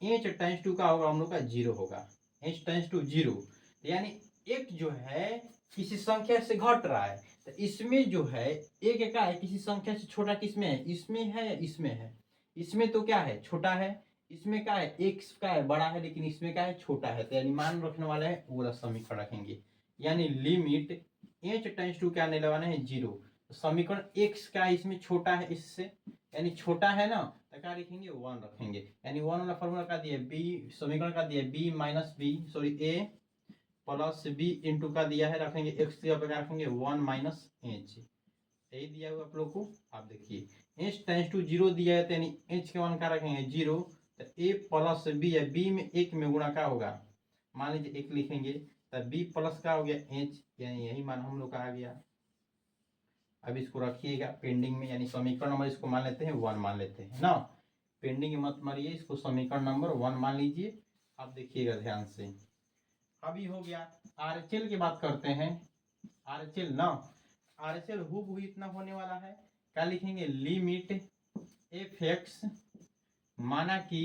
एच टाइम्स 2 का होगा हम लोग का 0 होगा, एच टाइम्स 2 0। यानी एक जो है किसी संख्या से घट रहा है, तो इसमें जो है एक क्या है, किसी संख्या से छोटा किसमें है, इसमें है या इसमें है। इसमें तो क्या है, छोटा है। इसमें क्या है, x का है बड़ा है, लेकिन इसमें क्या है, छोटा है। तो यानी मान रखने वाले हैं वो वाला समीकरण रखेंगे। यानी लिमिट एच टाइम्स 2 क्या आने वाला है, 0। तो समीकरण x का इसमें छोटा है इससे, यानी छोटा है ना, तो क्या लिखेंगे, 1 रखेंगे। यानी 1 वाला फॉर्मूला का दिया बी, समीकरण का दिया बी माइनस बी, सॉरी ए प्लस बी इंटू का दिया है, रखेंगे एक्स की जगह रखेंगे 1 माइनस एच। यही दिया हुआ आप लोग को। आप देखिए एच टेंस टू 0 दिया है, तो यानी एच के मान का रखेंगे 0। तो ए प्लस बी है, बी में एक में गुणा का होगा, मान लीजिए एक लिखेंगे, तो बी प्लस का हो गया एच, यानी यही मान हम लोग का आ गया। अब इसको रखिएगा पेंडिंग में, यानी समीकरण नंबर इसको मान लेते हैं 1 मान लेते हैं ना, पेंडिंग मत मारिए, इसको समीकरण नंबर 1 मान लीजिए। आप देखिएगा ध्यान से। अभी हो गया। आरएचएल की बात करते हैं, आरएचएल ना, आरएचएल हूबहू इतना होने वाला है। क्या लिखेंगे, लिमिट एफ एक्स माना कि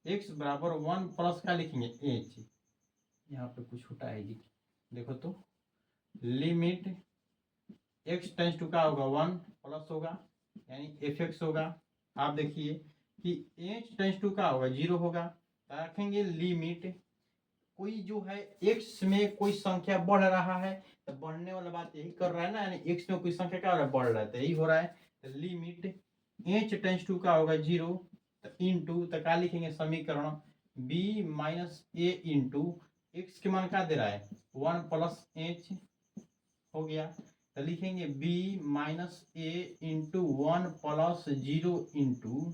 एक्स बराबर 1 प्लस का लिखेंगे एच। यहाँ पे कुछ छोटा है जी, देखो तो लिमिट एक्स टेंस टू का होगा 1 प्लस होगा, यानी एफ एक्स होगा। आप देखिए कि एच टेंस टू का होगा 0 होगा, तो रखेंगे लिमिट, कोई जो है x में कोई संख्या बढ़ रहा है, तो बढ़ने वाला बात यही कर रहा है ना, यानी x में कोई संख्या क्या हो रहा है, बढ़ रहा है, तो यही हो रहा है। तो लिमिट h टेंस टू का होगा 0, तो इंटू, तो क्या लिखेंगे, समीकरण b माइनस ए इंटू एक्स के मान क्या दे रहा है, 1 प्लस एच हो गया। तो लिखेंगे b माइनस ए इंटू 1 प्लस 0 इंटू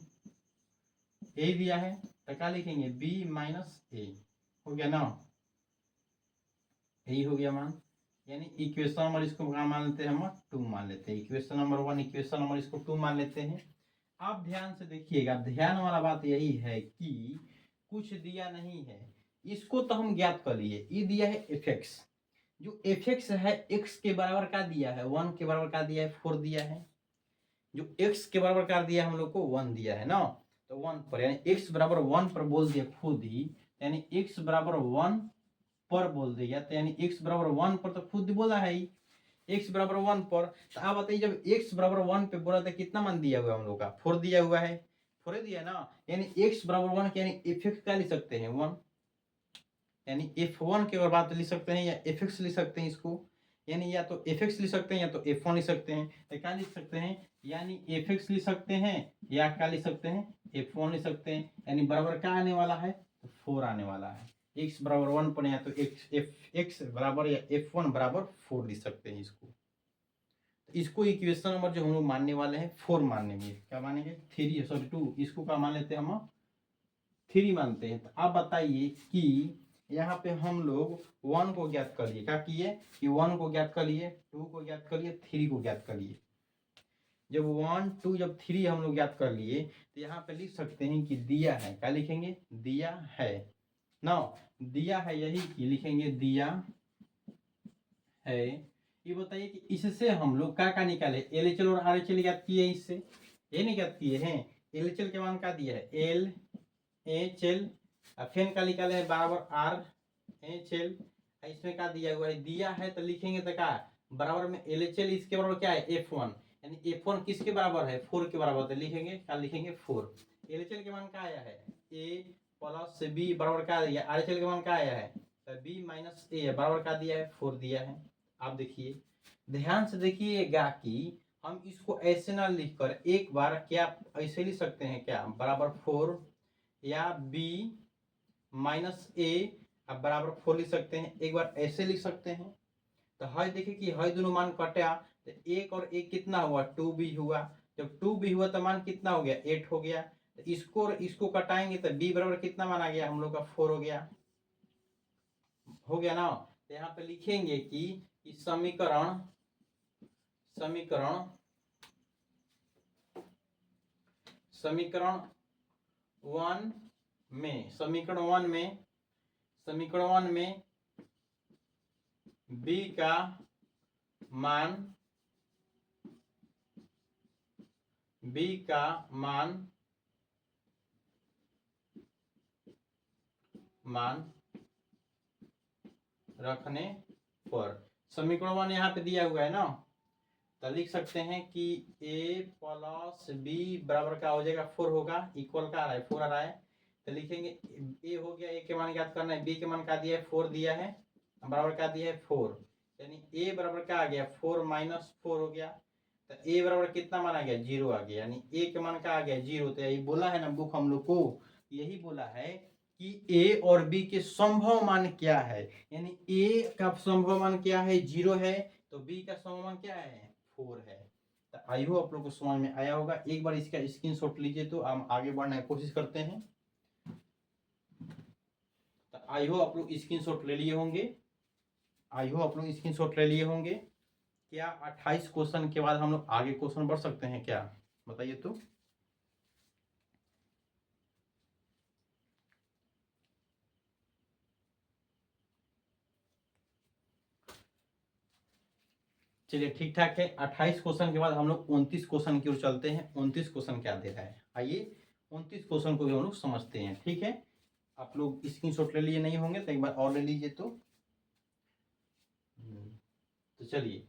ए दिया है, तो क्या लिखेंगे, b माइनस ए हो गया ना, यही हो गया मान। यानी इक्वेशन नंबर इसको क्या मान लेते हैं, हम 2 मान लेते हैं। इक्वेशन नंबर 1, इक्वेशन नंबर इसको 2 मान लेते हैं। आप ध्यान से देखिएगा, ध्यान वाला बात यही है कि कुछ दिया नहीं है, इसको तो हम ज्ञात कर लिए। ये दिया है एफ एक्स, जो एफ एक्स है एक्स के बराबर का दिया है, 1 के बराबर का दिया है, 4 दिया है। जो एक्स के बराबर का दिया हम लोग को 1 दिया है ना, तो 1 पर, यानी एक्स बराबर 1 पर बोल दिया खुद ही, यानी एक्स बराबर 1 पर बोल दिया, तो यानी x बराबर 1 पर तो खुद बोला है ही, x बराबर 1 पर। तो आप बताइए जब x बराबर 1 पे बोला था कितना मान दिया हुआ हम लोग का, 4 दिया हुआ है, 4 दिया ना, यानी x बराबर 1 यानी एफ एक्स का लिख सकते हैं 1, यानी f1 की अगर बात लिख सकते हैं या एफ एक्स लिख सकते हैं इसको, यानी या तो एफ एक्स लिख सकते हैं या तो f1 लिख सकते हैं। तो क्या लिख सकते हैं, यानी एफ एक्स लिख सकते हैं या क्या लिख सकते हैं, f1 लिख सकते हैं। यानी बराबर क्या आने वाला है, तो 4 आने वाला है। x बराबर 1 पर या तो x बराबर या f1 बराबर 4 लिख सकते हैं इसको। तो इसको इक्वेशन नंबर जो हम लोग मानने वाले हैं 4 मानेंगे, क्या मानेंगे, 3 सॉरी 2, इसको क्या मान लेते हैं हम, 3 मानते हैं। तो आप बताइए कि यहाँ पे हम लोग 1 को ज्ञात कर लिए, क्या किए कि 1 को ज्ञात कर लिए, 2 को ज्ञात कर लिए, 3 को ज्ञात कर लिए। जब 1 2 जब 3 हम लोग ज्ञात कर लिए, तो यहाँ पे लिख सकते हैं कि दिया है, क्या लिखेंगे, दिया है ना, दिया है यही कि लिखेंगे दिया है। ये बताइए कि इससे हम लोग क्या निकाले, एलएचएल और आरएचएल ज्ञात किए, इससे ये नहीं ज्ञात किए हैं। एलएचएल के मान क्या दिया है, एल एच एल, फिर का निकाले है बराबर आर एच एल, इसमें क्या दिया हुआ है, दिया है, तो लिखेंगे तो क्या बराबर में एलएचएल, इसके बराबर क्या है, f1, यानी f1 किसके बराबर है, 4 के बराबर, तो लिखेंगे क्या लिखेंगे 4। एलएचएल के मान क्या आया है, a प्लस बी बराबर क्या दिया, आरएचएल के मान क्या आया है, तो b माइनस ए बराबर क्या दिया है, 4 दिया है। आप देखिए ध्यान से देखिएगा कि हम इसको ऐसे ना लिखकर एक बार क्या ऐसे लिख सकते हैं, क्या बराबर 4 या b माइनस ए अब बराबर 4 लिख सकते हैं, एक बार ऐसे लिख सकते हैं। तो हय देखिए कि हय दोनों मान कटा, तो एक और एक कितना हुआ, 2b हुआ। जब 2b हुआ तो मान कितना हो गया, 8 हो गया। तो इसको और इसको कटाएंगे तो b बराबर कितना माना गया हम लोग का, 4 हो गया, हो गया ना। तो यहाँ पे लिखेंगे कि समीकरण समीकरण समीकरण 1 में समीकरण 1 में b का मान रखने पर, समीकरण 1 यहाँ पे दिया हुआ है ना, तो लिख सकते हैं कि a प्लस b बराबर क्या हो जाएगा, 4 होगा, इक्वल का आ रहा है 4 आ रहा है, तो लिखेंगे a हो गया, a के मान याद करना है, b के मान क्या दिया है 4 दिया है, बराबर क्या दिया है 4, यानी a बराबर क्या आ गया 4 माइनस 4 हो गया, तो a बराबर कितना मान आ गया 0 आ गया, यानी a के मान क्या आ गया 0, तो यही बोला है ना बुक हम लोग को, यही बोला है कि a और b के संभव मान क्या है, यानी a का संभव मान क्या है 0 है, तो b का संभव मान क्या है 4 है। तो आई होप आप लोग को समझ में आया होगा, एक बार इसका स्क्रीनशॉट लीजिए तो हम आगे बढ़ने की कोशिश करते हैं। तो आई होप आप लोग स्क्रीनशॉट ले लिए होंगे, क्या 28 क्वेश्चन के बाद हम लोग आगे क्वेश्चन बढ़ सकते हैं क्या, बताइए तो। चलिए ठीक ठाक है, 28 क्वेश्चन के बाद हम लोग 29 क्वेश्चन की ओर चलते हैं। 29 क्वेश्चन क्या दे रहा है, आइए 29 क्वेश्चन को भी हम लोग समझते हैं। ठीक है, आप लोग स्क्रीनशॉट ले लिए नहीं होंगे तो एक बार और ले लीजिए तो चलिए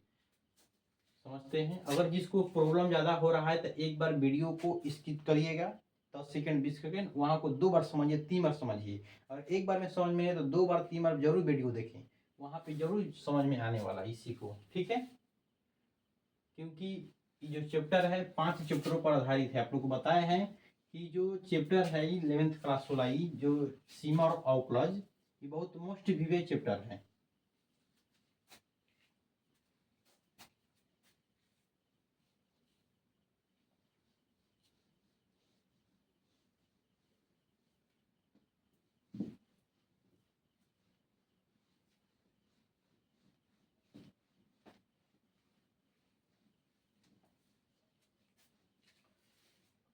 समझते हैं। अगर जिसको प्रॉब्लम ज़्यादा हो रहा है तो एक बार वीडियो को स्किप करिएगा, 10 सेकंड 20 सेकंड, वहाँ को 2 बार समझिए, 3 बार समझिए, और एक बार में समझ में नहीं तो 2 बार 3 बार जरूर वीडियो देखें, वहाँ पे जरूर समझ में आने वाला इसी को। ठीक है, क्योंकि ये जो चैप्टर है 5 चैप्टरों पर आधारित है। आप लोग को बताए हैं कि जो चैप्टर है 11th क्लास वाला जो सीमा और अवक्लज, ये बहुत मोस्ट विवेक चैप्टर है।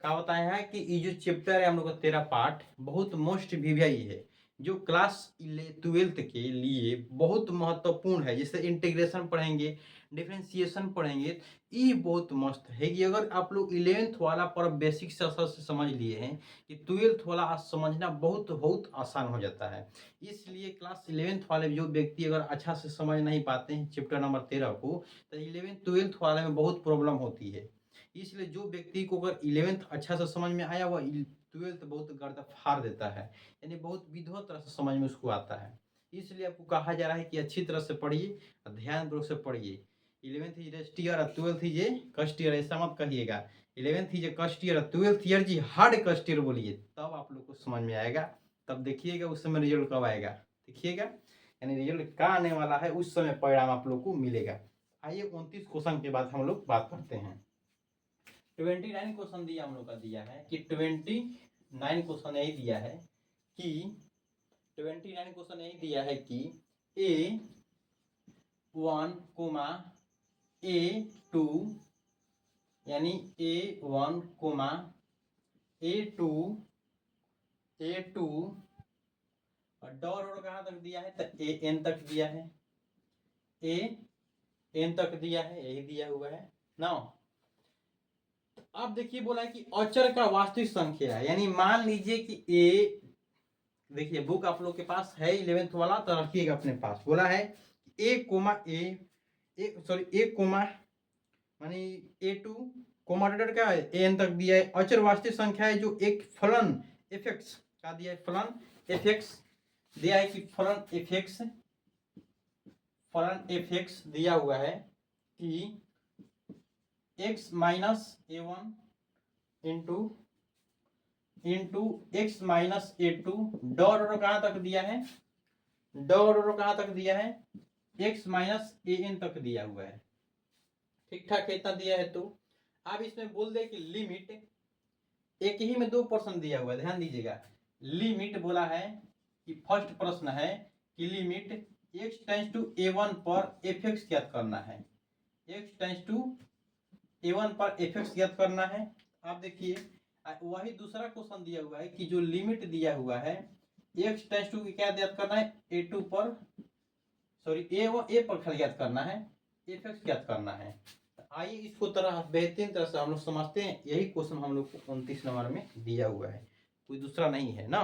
क्या बताया है कि ये जो चैप्टर है हम लोग का 13 पार्ट बहुत मोस्ट वीवीआई है, जो क्लास 12th के लिए बहुत महत्वपूर्ण है। जैसे इंटीग्रेशन पढ़ेंगे, डिफरेंशिएशन पढ़ेंगे, ये बहुत मस्त है कि अगर आप लोग 11th वाला पर बेसिक से असर से समझ लिए हैं कि 12th वाला समझना बहुत बहुत आसान हो जाता है। इसलिए क्लास 11th वाले जो व्यक्ति अगर अच्छा से समझ नहीं पाते हैं चैप्टर नंबर 13 को, तो 11th 12th वाले में बहुत प्रॉब्लम होती है। इसलिए जो व्यक्ति को अगर 11th अच्छा से समझ में आया, वह 12th बहुत गर्दा फाड़ देता है, यानी बहुत विधिवत तरह से समझ में उसको आता है। इसलिए आपको कहा जा रहा है कि अच्छी तरह से पढ़िए और ध्यानपूर्वक से पढ़िए। 11th इज ए ईयर और 12th इज ए कस्ट ईयर, ऐसा मत कहिएगा। 11th इज ए कस्ट ईयर और 12th ईयर जी हार्ड कस्ट ईयर बोलिए, तब आप लोग को समझ में आएगा। तब देखिएगा उस समय रिजल्ट कब आएगा, देखिएगा, यानी रिजल्ट कहाँ आने वाला है उस समय परिणाम आप लोग को मिलेगा। आइए 29 क्वेश्चन के बाद हम लोग बात करते हैं। 29 क्वेश्चन दिया हम लोग का दिया है कि 29 क्वेश्चन यही दिया है कि 29 क्वेश्चन यही दिया है कि A1, A2 यानी A1, A2 और डॉट कहाँ तक दिया है तो AN तक दिया है, AN तक दिया है, यही दिया हुआ है ना। अब देखिए बोला है कि अचर का वास्तविक संख्या है, यानी मान लीजिए कि ए, देखिए बुक आप लोग के पास है 11th वाला तो रखिएगा अपने पास। बोला है ए कोमा ए कोमा मानी A2 कोमा डॉट क्या है एन तक दिया है। अचर वास्तविक संख्या है जो एक फलन एफएक्स का दिया है, फलन एफएक्स दिया है कि फलन एफएक्स दिया हुआ है कि x minus A1 into x minus A2 dot कहाँ तक दिया है, कहाँ तक दिया है x माइनस AN तक दिया हुआ है। ठीक ठाक इतना दिया है। तो अब इसमें बोल दे कि लिमिट, एक ही में 2 प्रश्न दिया हुआ है, ध्यान दीजिएगा। लिमिट बोला है कि फर्स्ट प्रश्न है कि limit x tends to A1 पर fx ज्ञात करना है, x टेंस टू A1 पर fx ज्ञात करना है। आप देखिए वही दूसरा क्वेश्चन दिया हुआ है कि जो लिमिट दिया हुआ है x टेंस टू की क्या याद करना है, a2 पर, सॉरी ए पर खाली याद करना है, fx याद करना है। आइए इसको तरह बेहतरीन तरह से हम लोग समझते हैं। यही क्वेश्चन हम लोग को 29 नंबर में दिया हुआ है, कोई दूसरा नहीं है ना।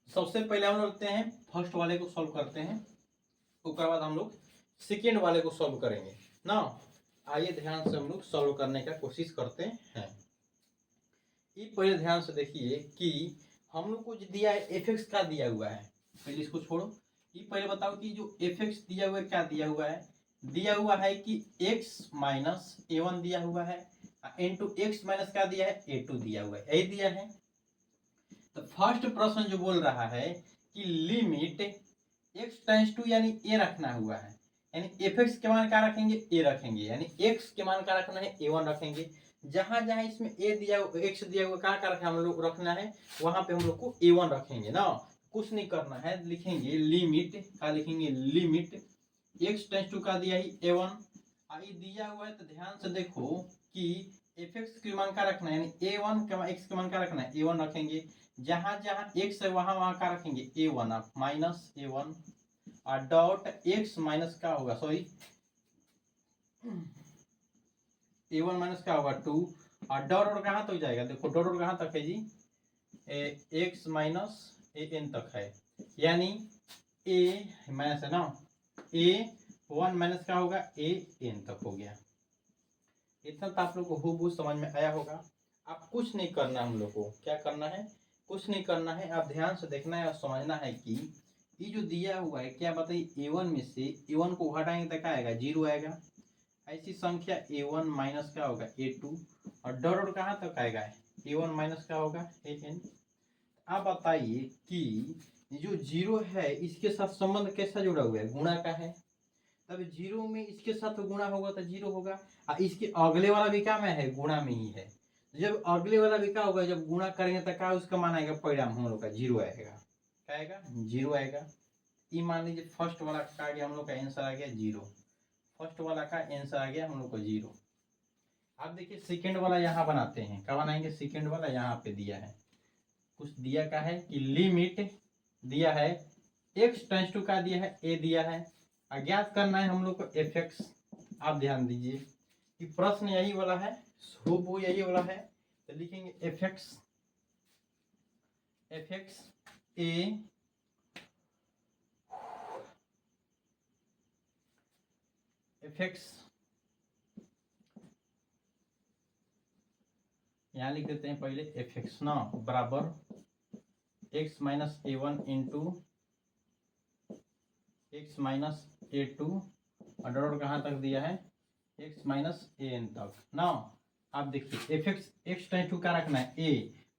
सबसे पहले हम लोग लेते हैं फर्स्ट वाले को सॉल्व करते हैं, उसके बाद हम लोग सेकेंड वाले को सॉल्व करेंगे ना। आइए ध्यान से हम लोग सॉल्व करने का कोशिश करते हैं। ये पहले ध्यान से देखिए कि हम लोग को जो दिया है एफ का दिया हुआ है, पहले इसको छोड़ो। ये पहले बताओ कि जो एफ दिया हुआ है क्या दिया हुआ है, दिया हुआ है कि x माइनस a1 दिया हुआ है, इंटू एक्स माइनस क्या दिया है, a2 दिया हुआ है, यही दिया है। तो फर्स्ट प्रश्न जो बोल रहा है कि लिमिट x टेंस टू यानी a रखना हुआ है, यानी एफ के मान क्या रखेंगे, a रखेंगे, यानी x के मान क्या रखना है, a1 रखेंगे। जहां जहां इसमें a दिया हुआ x दिया हुआ क्या रखना हम लोग रखना है, वहां पे हम लोग को a1 रखेंगे ना। कुछ नहीं करना है, लिखेंगे लिमिट का, लिखेंगे लिमिट x टेंस टू का दिया ही a1 आई दिया हुआ है। तो ध्यान से देखो कि एफ के मान का रखना है, यानी a1 के x के मान का रखना है, a1 रखेंगे। जहां जहां x है वहां वहां का रखेंगे a1, आप माइनस a1 और डॉट x माइनस का होगा, सॉरी a1 माइनस का होगा 2 और डॉट और कहाँ तक जाएगा, देखो डॉट और कहाँ तक है जी, x माइनस an तक है, यानी a माइनस है ना, a1 माइनस का होगा an तक हो गया। इतना तो आप लोग को हूबहू समझ में आया होगा। आप कुछ नहीं करना, हम लोग को क्या करना है, कुछ नहीं करना है, आप ध्यान से देखना है और समझना है कि ये जो दिया हुआ है क्या बताइए, a1 में से a1 को घटाएंगे तो क्या आएगा, 0 आएगा। ऐसी संख्या a1 माइनस का होगा a2 और डॉट कहाँ तक आएगा, a1 माइनस का होगा an। आप बताइए कि जो 0 है इसके साथ संबंध कैसा जुड़ा हुआ है, गुणा का है, तब 0 में इसके साथ गुणा होगा तो 0 होगा, और इसके अगले वाला भी क्या में है, गुणा में ही है। जब अगले वाला भी क्या होगा, जब गुणा करेंगे तो क्या उसका मान आएगा, परिणाम हम लोग का 0 आएगा, क्या आएगा, 0 आएगा। ये मान लीजिए फर्स्ट वाला का आ गया, हम लोग का आंसर आ गया 0, फर्स्ट वाला का आंसर आ गया हम लोग को 0। अब देखिए सेकंड वाला यहाँ बनाते हैं, क्या बनाएंगे, सेकंड वाला यहाँ पे दिया है, कुछ दिया का है कि लिमिट दिया है x टेंस टू का दिया है a दिया है, अज्ञात करना है हम लोग को fx। आप ध्यान दीजिए कि प्रश्न यही वाला है, हूबहू यही वाला है। तो लिखेंगे fx a fx, यहाँ लिख देते हैं पहले fx ना बराबर x minus a1 into x minus a2 और डॉट कहाँ तक दिया है, x माइनस an तक ना। आप देखिए एफ एक्स टेंस टू क्या रखना है, a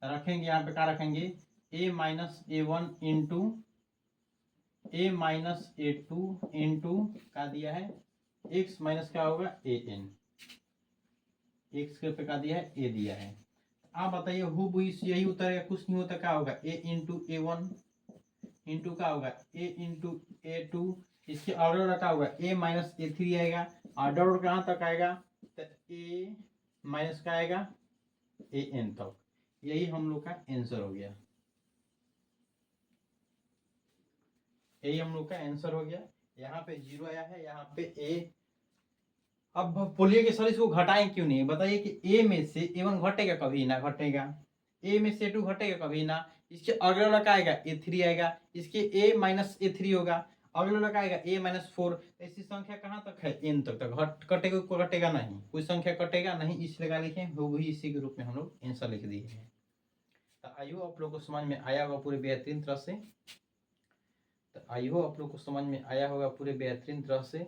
रखेंगे, यहाँ पे क्या रखेंगे, a minus a1 into a minus a2 into का दिया है x माइनस क्या होगा an, x के पे का दिया है a दिया है। आप बताइए हूबहू यही उतरेगा, कुछ नहीं होता, क्या होगा a इंटू a1 इंटू का होगा a इंटू a2, इसके ऑर्डर रखा होगा a माइनस a3 आएगा, ऑर्डर कहाँ तक आएगा, तो a माइनस का आएगा an तक। यही हम लोग का आंसर हो गया, यही हम लोग का आंसर हो गया। यहाँ पे 0 आया है, यहाँ पे a। अब बोलिए कि सर इसको घटाएं क्यों नहीं, बताइए कि a में से a1 घटेगा, कभी ना घटेगा, a में से a2 घटेगा कभी ना, इसके अगले वाला क्या आएगा a3 आएगा, इसके a माइनस a3 होगा, अगले वाला क्या आएगा a माइनस 4। ऐसी संख्या कहाँ तक है, n तक तक कटेगा, कोई कटेगा नहीं, कोई संख्या कटेगा नहीं, इसलिए क्या लिखे वो इसी के रूप में हम लोग आंसर लिख दिए हैं। तो आइयो आप लोग को समझ में आया होगा पूरे बेहतरीन तरह से, तो आइयो आप लोग को समझ में आया होगा पूरे बेहतरीन तरह से।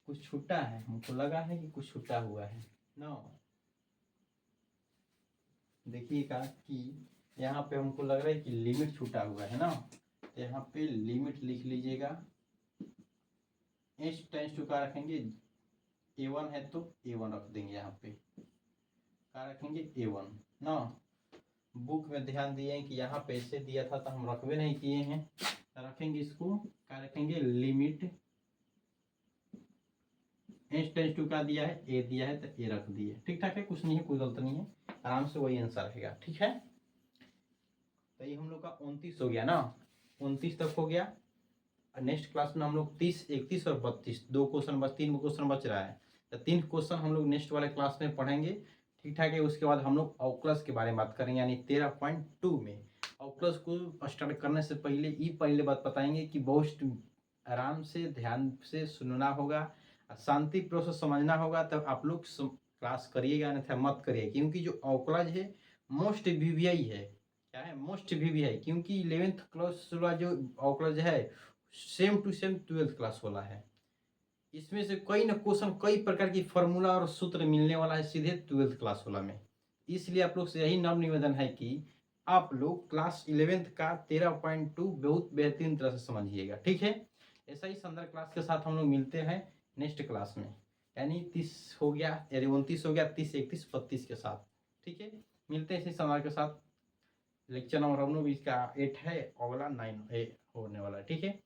कुछ छूटा है, हमको लगा है कि कुछ छूटा हुआ है ना। देखिएगा कि यहाँ पे हमको लग रहा है कि लिमिट छूटा हुआ है ना, तो यहाँ पे लिमिट लिख लीजिएगा, एच टेंस टू का रखेंगे a1 है तो a1 रख देंगे, यहाँ पे क्या रखेंगे a1 ना। बुक में ध्यान दिए कि यहाँ पे ऐसे दिया था तो हम रखबे नहीं किए हैं, तो रखेंगे इसको, क्या रखेंगे, लिमिट एच टेंस टू क्या दिया है, ए दिया है, तो ए रख दिए। ठीक ठाक है, कुछ नहीं है, कोई गलत नहीं है, आराम से वही आंसर रहेगा। ठीक है, तो ये हम लोग का 29 हो गया ना, 29 तक हो गया। नेक्स्ट क्लास में हम लोग 30, 31 और 32 दो क्वेश्चन बच, 3 क्वेश्चन बच रहा है, तो 3 क्वेश्चन हम लोग नेक्स्ट वाले क्लास में पढ़ेंगे। ठीक ठाक है, उसके बाद हम लोग ऑक्लस के बारे में बात करेंगे, यानी 13.2 में। ऑक्लस को स्टार्ट करने से पहले ये पहले बात बताएंगे कि बहुत आराम से ध्यान से सुनना होगा, शांति प्रोसेस समझना होगा, तब आप लोग क्लास करिएगा, अन्यथा मत करिए, क्योंकि जो ऑक्लस है मोस्ट वीवीआई है। क्या है, मोस्ट वीवीआई, क्योंकि 11th क्लास वाला जो ऑक्लस है same to same 12th class वाला है। इसमें से कई ना क्वेश्चन, कई प्रकार की फॉर्मूला और सूत्र मिलने वाला है सीधे 12th क्लास वाला में। इसलिए आप लोग से यही नव निवेदन है कि आप लोग क्लास 11th का 13.2 बहुत बेहतरीन तरह से समझिएगा। ठीक है, ऐसा ही संदर्भ क्लास के साथ हम लोग मिलते हैं नेक्स्ट क्लास में, यानी 30 हो गया, यानी 29 हो गया, 30, 31, 32 के साथ। ठीक है, मिलते हैं इसी संदर्भ के साथ। लेक्चर नंबर हम लोग इसका 8 है, अगला 9 होने वाला है। ठीक है।